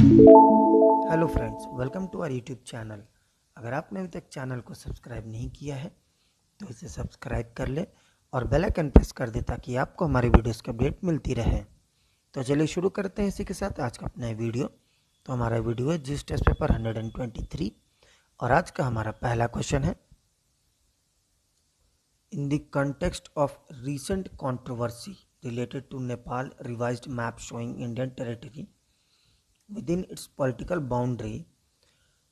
Hello friends, welcome to our YouTube channel. अगर आपने अभी तक चैनल को सब्सक्राइब नहीं किया है तो इसे सब्सक्राइब कर ले और बेल आइकन प्रेस कर दे ताकि आपको हमारी वीडियोस की अपडेट मिलती रहे। तो चलिए शुरू करते हैं इसी के साथ आज का अपना वीडियो। तो हमारा वीडियो है जीएस टेस्ट पेपर 123 और आज का हमारा पहला क्वेश्चन है, in the context of recent controversy related to Nepal revised map showing Indian territory within its political boundary,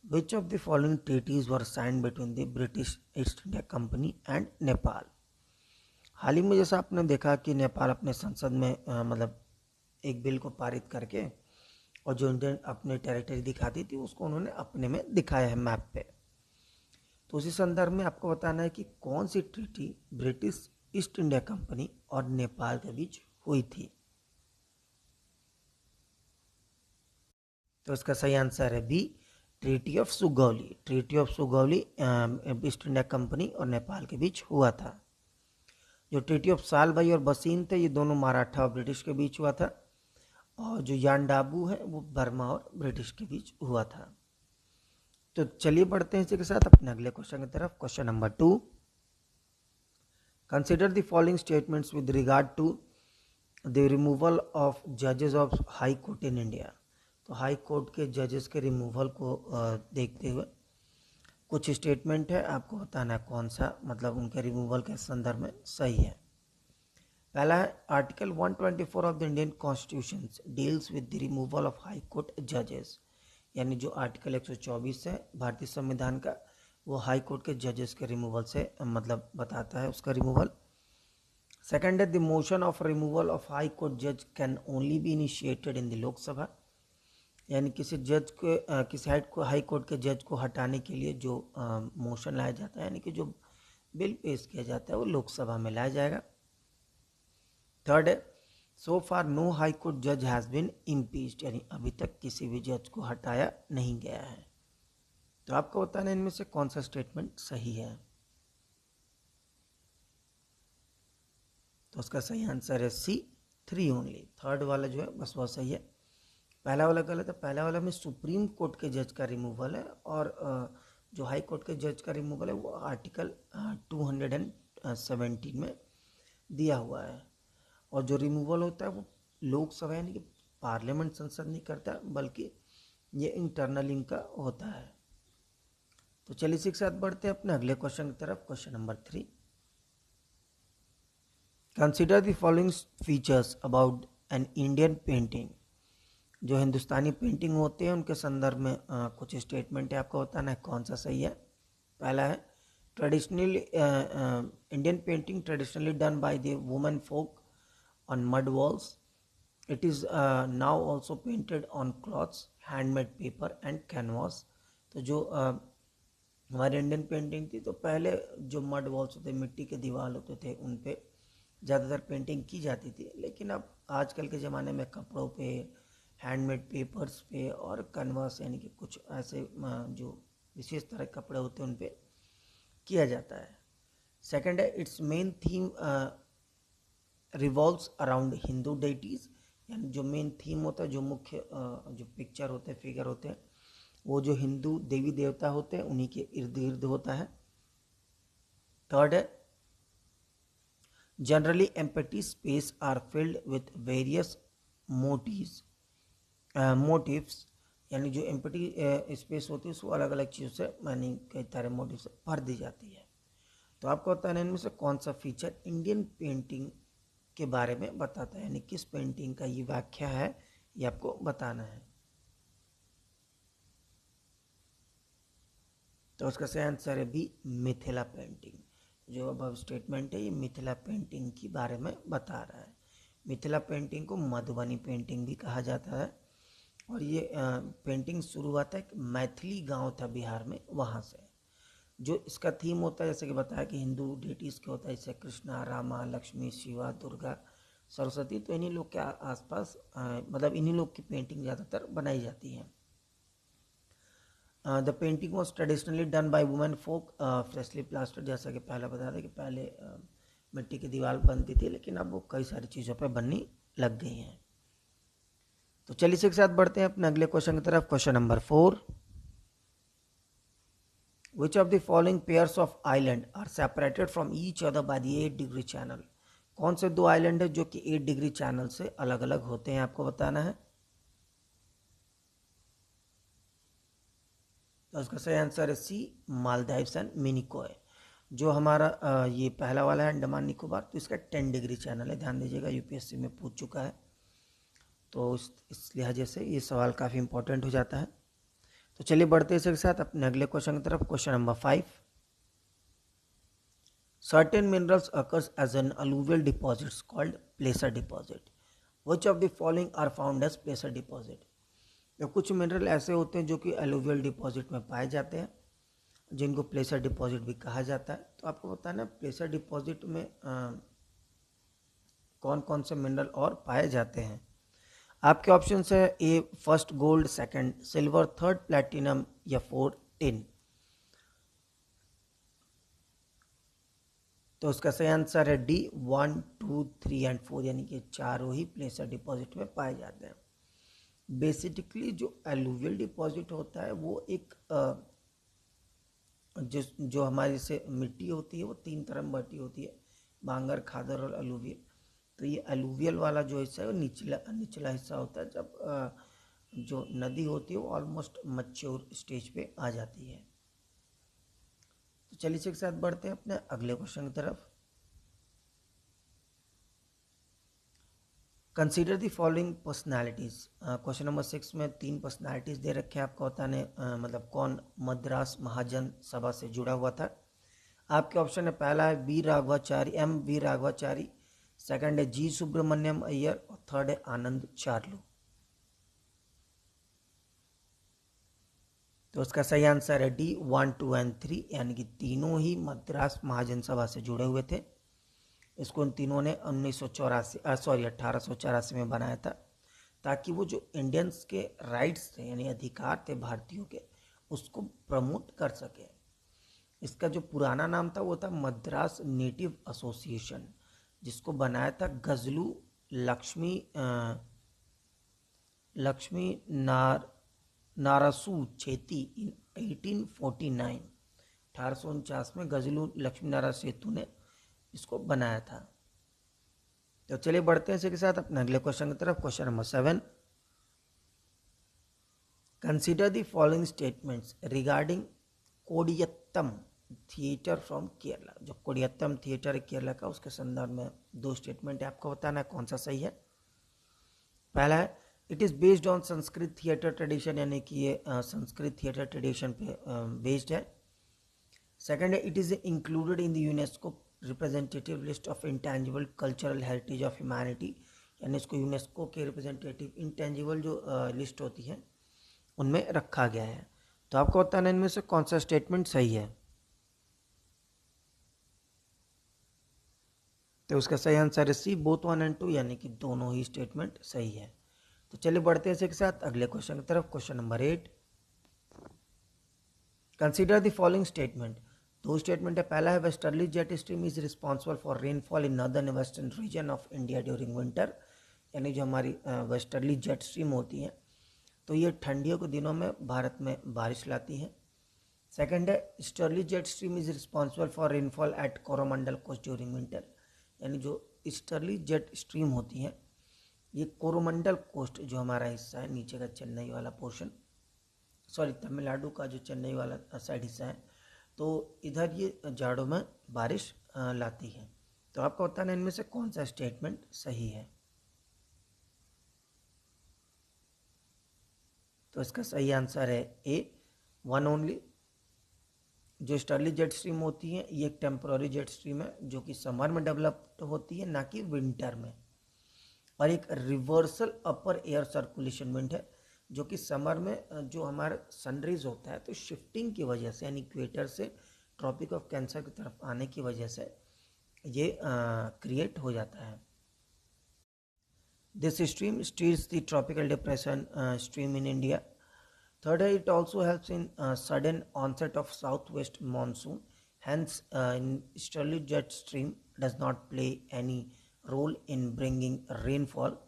which of the following treaties were signed between the British East India Company and Nepal? हाल ही में जैसा आपने देखा कि नेपाल अपने संसद में मतलब एक बिल को पारित करके और जो इंडियन अपने टेरिटरी दिखाती थी उसको उन्होंने अपने में दिखाया है मैप पे। तो उसी संदर्भ में आपको बताना है कि कौन सी treaty British East India Company और नेपाल के बीच हुई थी। तो इसका सही आंसर है B, treaty of Sugauli. Treaty of Sugauli East India Company और नेपाल के बीच हुआ था। जो ट्रीटी ऑफ सालभाई और बसीन थे ये दोनों मराठा और ब्रिटिश के बीच हुआ था, और जो यान डाबू है वो बर्मा और ब्रिटिश के बीच हुआ था। तो चलिए बढ़ते हैं इसी के साथ अपने अगले क्वेश्चन की तरफ। Question number 2, consider the following statements with regard to the removal of जजेस of high Court in India. तो हाई कोर्ट के जजेस के रिमूवल को देखते हुए कुछ स्टेटमेंट है, आपको बताना है कौन सा मतलब उनके रिमूवल के संदर्भ में सही है। पहला है, article 124 of the Indian constitution deals with the removal of high court जजेस। यानी जो आर्टिकल 124 है भारतीय संविधान का, वो हाई कोर्ट के जजेस के रिमूवल से मतलब बताता है उसका रिमूवल। सेकेंड है, the motion of removal of high court जज can only be initiated in the Lok Sabha. यानी किसी जज को किसी हाई कोर्ट के जज को हटाने के लिए जो मोशन लाया जाता है, यानी कि जो बिल पेश किया जाता है वो लोकसभा में लाया जाएगा। थर्ड है, सो फार नो हाई कोर्ट जज हैज़ बीन इम्पीच्ड। यानी अभी तक किसी भी जज को हटाया नहीं गया है। तो आपको बताना इनमें से कौन सा स्टेटमेंट सही है। तो उसका सही आंसर है सी, 3 ओनली। थर्ड वाला जो है बस वो सही है, पहला वाला गलत है। पहला वाला में सुप्रीम कोर्ट के जज का रिमूवल है, और जो हाई कोर्ट के जज का रिमूवल है वो आर्टिकल 217 में दिया हुआ है। और जो रिमूवल होता है वो लोकसभा यानी कि पार्लियामेंट संसद नहीं करता, बल्कि ये इंटरनल इनका होता है। तो चलिए इसी के साथ बढ़ते हैं अपने अगले क्वेश्चन की तरफ। Question number 3, consider the following features about an Indian painting. जो हिंदुस्तानी पेंटिंग होते हैं उनके संदर्भ में कुछ स्टेटमेंट है, आपको बताना है कौन सा सही है। पहला है, traditionally Indian painting traditionally done by the women folk on mud walls. It is now also painted on clothes, handmade paper and canvas. तो जो हमारी इंडियन पेंटिंग थी तो पहले जो मड वॉल्स होते, मिट्टी के दीवार होते थे, उन पे ज़्यादातर पेंटिंग की जाती थी। लेकिन अब आजकल के ज़माने में कपड़ों पे, हैंडमेड पेपर्स पे और कैनवास यानी कि कुछ ऐसे जो विशेष तरह के कपड़े होते हैं उन पे किया जाता है। सेकंड है, it's main theme revolves around Hindu deities. यानी जो मेन थीम होता है, जो मुख्य जो पिक्चर होते हैं, फिगर होते हैं, वो जो हिंदू देवी देवता होते हैं उन्हीं के इर्द गिर्द होता है। थर्ड है, generally empty space are filled with various motives. यानी जो एम्प्टी स्पेस होती है उसको अलग अलग चीज़ों से यानी कई तरह मोटिव से भर दी जाती है। तो आपको बताना है इनमें से कौन सा फीचर इंडियन पेंटिंग के बारे में बताता है, यानी किस पेंटिंग का ये व्याख्या है ये आपको बताना है। तो उसका सही आंसर है बी, मिथिला पेंटिंग। जो अब स्टेटमेंट है ये मिथिला पेंटिंग के बारे में बता रहा है। मिथिला पेंटिंग को मधुबनी पेंटिंग भी कहा जाता है, और ये पेंटिंग शुरू हुआ था एक मैथिली गांव था बिहार में, वहाँ से। जो इसका थीम होता है जैसे कि बताया कि हिंदू डेटीज़ के होता है, जैसे कृष्णा, रामा, लक्ष्मी, शिवा, दुर्गा, सरस्वती। तो इन्हीं लोग के आसपास मतलब इन्हीं लोग की पेंटिंग ज़्यादातर बनाई जाती है। The painting was traditionally done by women folk freshly plastered. जैसा कि पहले बताया था कि पहले मिट्टी की दीवार बनती थी, लेकिन अब वो कई सारी चीज़ों पर बननी लग गई हैं। तो चलिए इसी के साथ बढ़ते हैं अपने अगले क्वेश्चन की तरफ। Question number 4, which of the following pairs of island are separated from each other by the 8 degree channel? कौन से दो आइलैंड है जो कि 8 डिग्री चैनल से अलग अलग होते हैं, आपको बताना है। तो उसका सही आंसर है सी, मालदीव्स एंड मिनिकॉय। जो हमारा ये पहला वाला है अंडमान निकोबार, तो इसका 10 डिग्री चैनल है, ध्यान दीजिएगा, यूपीएससी में पूछ चुका है। तो इस लिहाजे से ये सवाल काफ़ी इंपॉर्टेंट हो जाता है। तो चलिए बढ़ते हैं इसके साथ अपने अगले क्वेश्चन की तरफ। Question number 5, certain minerals occurs as an alluvial deposits called placer deposit. Which of the following are found as placer deposit? तो कुछ मिनरल ऐसे होते हैं जो कि अलूवियल डिपॉजिट में पाए जाते हैं, जिनको प्लेसर डिपॉजिट भी कहा जाता है। तो आपको बताना है प्लेसर डिपॉजिट में कौन कौन से मिनरल और पाए जाते हैं। आपके ऑप्शन है A first gold, second silver, third platinum या फोर्थ टिन। तो उसका सही आंसर है डी, 1, 2, 3 एंड 4, यानी कि चारों ही प्लेसर डिपॉजिट में पाए जाते हैं। बेसिकली जो एलुवियल डिपॉजिट होता है वो एक जो हमारी से मिट्टी होती है वो 3 तरह में बटी होती है, बांगर, खादर और अलुवियल। तो ये अलुवियल वाला जो हिस्सा है वो निचला हिस्सा होता है, जब जो नदी होती है वो ऑलमोस्ट मैच्योर स्टेज पे आ जाती है। तो चलिए इसी के साथ बढ़ते हैं अपने अगले क्वेश्चन की तरफ। Consider the following personalities. Question number 6 में 3 पर्सनैलिटीज दे रखे हैं, आपको बताने मतलब कौन मद्रास महाजन सभा से जुड़ा हुआ था। आपके ऑप्शन है, पहला है V Raghavachari, M V Raghavachari, second है जी सुब्रमण्यम अय्यर और थर्ड है आनंद चार्लू। तो उसका सही आंसर है डी, 1, 2 एंड 3, यानी कि तीनों ही मद्रास महाजन सभा से जुड़े हुए थे। इसको इन तीनों ने 1884 में बनाया था, ताकि वो जो इंडियंस के राइट्स थे यानी अधिकार थे भारतीयों के, उसको प्रमोट कर सके। इसका जो पुराना नाम था वो था मद्रास नेटिव एसोसिएशन, जिसको बनाया था गजलू लक्ष्मी नारासू छेती इन 1849। 1849 में गजलू लक्ष्मी नारायण सेतु ने इसको बनाया था। तो चलिए बढ़ते हैं इसी के साथ अपने अगले क्वेश्चन की तरफ। Question number 7, consider the following statements regarding Koodiyattam theatre from Kerala. जो कोडियत्तम थिएटर है केरला का, उसके संदर्भ में 2 स्टेटमेंट है, आपको बताना है कौन सा सही है। पहला है, it is based on Sanskrit theatre tradition, यानी कि ये संस्कृत थिएटर ट्रेडिशन पे बेस्ड है। सेकंड है, it is included in the UNESCO representative list of intangible cultural heritage of humanity, यानी इसको यूनेस्को के रिप्रेजेंटेटिव इंटेंजिबल जो लिस्ट होती है उनमें रखा गया है। तो आपको बताना इनमें से कौन सा स्टेटमेंट सही है। तो उसका सही आंसर है सी, बोथ 1 एंड 2, यानी कि दोनों ही स्टेटमेंट सही है। तो चलिए बढ़ते हैं इसी के साथ अगले क्वेश्चन की तरफ। Question number 8, consider the following statement. 2 statement है, पहला है westerly jet stream is responsible for rainfall in northern western region of India during winter, यानी जो हमारी वेस्टर्ली जेट स्ट्रीम होती है तो ये ठंडियों के दिनों में भारत में बारिश लाती है। सेकंड है, easterly jet stream is responsible for rainfall at Coromandel coast during winter, यानी जो ईस्टर्ली जेट स्ट्रीम होती है ये कोरोमंडल कोस्ट जो हमारा हिस्सा है नीचे का चेन्नई वाला पोर्शन, सॉरी तमिलनाडु का जो चेन्नई वाला साइड हिस्सा है, तो इधर ये जाड़ों में बारिश लाती है। तो आपको बताना इनमें से कौन सा स्टेटमेंट सही है। तो इसका सही आंसर है ए, 1 ओनली। जो स्टर्ली जेट स्ट्रीम होती है ये एक टेम्पोररी जेट स्ट्रीम है जो कि समर में डेवलप होती है, ना कि विंटर में। और एक रिवर्सल अपर एयर सर्कुलेशन विंड है, जो कि समर में जो हमारा सनरेज होता है तो शिफ्टिंग की वजह से, यानी इक्वेटर से ट्रॉपिक ऑफ कैंसर की तरफ आने की वजह से ये क्रिएट हो जाता है। This stream stairs the tropical depression stream in India. Third, it also helps in sudden onset of southwest monsoon. Hence, easterly jet stream does not play any role in bringing rainfall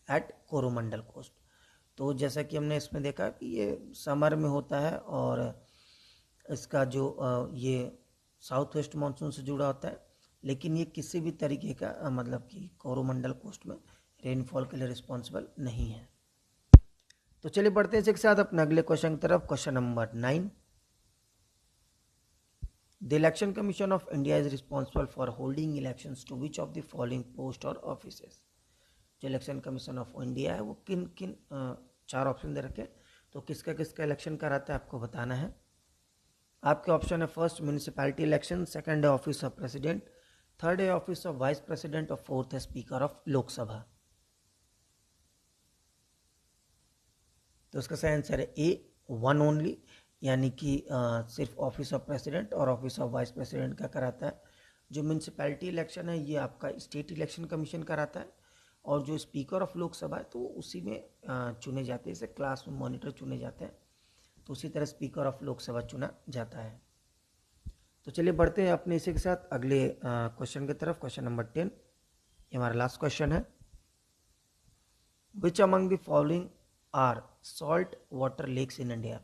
at Coromandel coast. तो जैसा कि हमने इसमें देखा कि ये summer में होता है और इसका जो ये साउथ वेस्ट मानसून से जुड़ा होता है, लेकिन ये किसी भी तरीके का मतलब कि कोरोमंडल कोस्ट में रेनफॉल के लिए रिस्पॉन्सिबल नहीं है। तो चलिए बढ़ते हैं इसके साथ अपने अगले क्वेश्चन की तरफ। Question number 9, the election commission of India is responsible for holding elections to which of the following post और ऑफिसेस। जो इलेक्शन कमीशन ऑफ इंडिया है वो किन किन 4 ऑप्शन दे रखे, तो किसका किसका इलेक्शन कराता है आपको बताना है। आपके ऑप्शन है फर्स्ट म्यूनिसिपैलिटी इलेक्शन, सेकंड है ऑफिस ऑफ प्रेसिडेंट, थर्ड है ऑफिस ऑफ वाइस प्रेसिडेंट और फोर्थ है स्पीकर ऑफ लोकसभा। तो इसका सही आंसर है ए, 1 ओनली, यानी कि सिर्फ ऑफिस ऑफ प्रेसिडेंट और ऑफिस ऑफ वाइस प्रेसिडेंट का कराता है। जो म्यूनिसिपैलिटी इलेक्शन है ये आपका स्टेट इलेक्शन कमीशन कराता है, और जो स्पीकर ऑफ लोकसभा है तो उसी में चुने जाते हैं, जैसे क्लास में मॉनिटर चुने जाते हैं, तो उसी तरह स्पीकर ऑफ लोकसभा चुना जाता है। तो चलिए बढ़ते हैं अपने इसी के साथ अगले क्वेश्चन की तरफ। क्वेश्चन नंबर 10, ये हमारा लास्ट क्वेश्चन है। Which among the following are salt water lakes in India.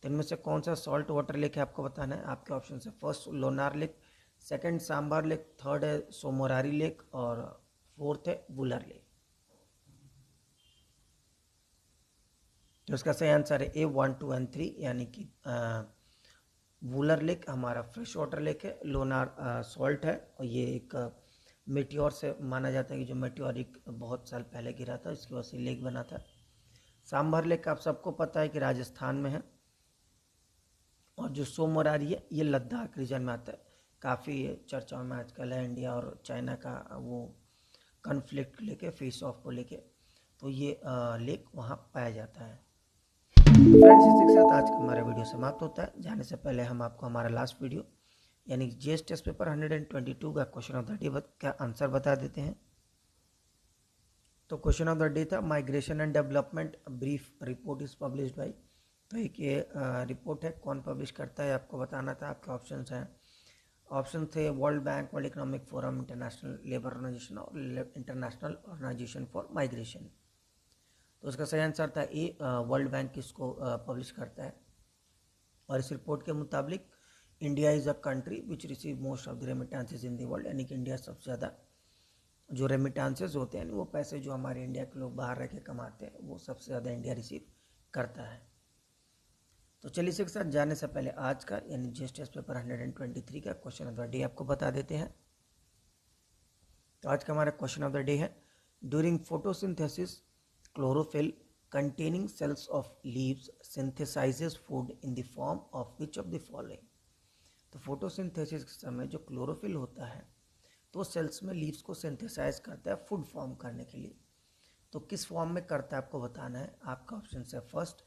तो इनमें से कौन सा सॉल्ट वाटर लेक है आपको बताना है। आपके ऑप्शन है first Lonar lake, second Sambhar lake, third है सोमोरारी लेक और फोर्थ है वुलर लेक। तो इसका सही आंसर है ए, 1, 2 एंड 3, यानी कि वुलर लेक हमारा फ्रेश वाटर लेक है, लोनार सॉल्ट है, और ये एक मेट्योर से माना जाता है कि जो मेट्योरिक बहुत साल पहले गिरा था इसकी वजह से लेक बना था। सांभर लेक आप सबको पता है कि राजस्थान में है, और जो सोमोरारी है ये लद्दाख रीजन में आता है। काफ़ी चर्चाओं में आजकल है इंडिया और चाइना का वो कन्फ्लिक्ट लेके, फेस ऑफ को लेके, तो ये लेक वहाँ पाया जाता है। फ्रेंड्स इसी के साथ आज का हमारा वीडियो समाप्त होता है। जाने से पहले हम आपको हमारा लास्ट वीडियो यानी जीएस टेस्ट पेपर 122 का क्वेश्चन ऑफ द डे का आंसर बता देते हैं। तो क्वेश्चन ऑफ द डे था migration and development brief report is published by. तो एक ये रिपोर्ट है, कौन पब्लिश करता है आपको बताना था। आपके ऑप्शन हैं, ऑप्शन थे World Bank, World Economic Forum, International Labour Organization और इंटरनेशनल ऑर्गेनाइजेशन फॉर माइग्रेशन। तो उसका सही आंसर था ए, वर्ल्ड बैंक इसको पब्लिश करता है। और इस रिपोर्ट के मुताबिक India is a country which receive most of the remittances in the world, यानी कि इंडिया सबसे ज़्यादा जो रेमिटेंसेज होते हैं वो पैसे जो हमारे इंडिया के लोग बाहर रह के कमाते हैं वो सबसे ज़्यादा इंडिया रिसीव करता है। तो चलिए इसके साथ जाने से पहले आज का यानी जीएस टेस्ट पेपर 123 का क्वेश्चन ऑफ द डे आपको बता देते हैं। तो आज का हमारा क्वेश्चन ऑफ द डे है during photosynthesis chlorophyll containing cells of leaves synthesizes food in the form of which of the following। तो फोटोसिंथेसिस के समय जो क्लोरोफिल होता है तो सेल्स में लीव्स को सिंथेसाइज करता है फूड फॉर्म करने के लिए। तो किस फॉर्म में करता है आपको बताना है। आपका ऑप्शन है फर्स्ट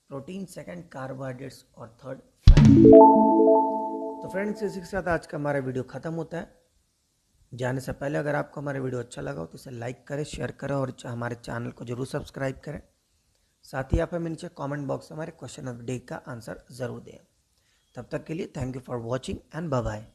प्रोटीन, सेकंड कार्बोहाइड्रेट्स और थर्ड फैट। तो फ्रेंड्स इसी के साथ आज का हमारा वीडियो खत्म होता है। जाने से पहले अगर आपको हमारा वीडियो अच्छा लगा हो तो इसे लाइक करें, शेयर करें और हमारे चैनल को जरूर सब्सक्राइब करें। साथ ही आप हमें नीचे कमेंट बॉक्स में हमारे क्वेश्चन ऑफ द डे का आंसर ज़रूर दें। तब तक के लिए thank you for watching and bye bye.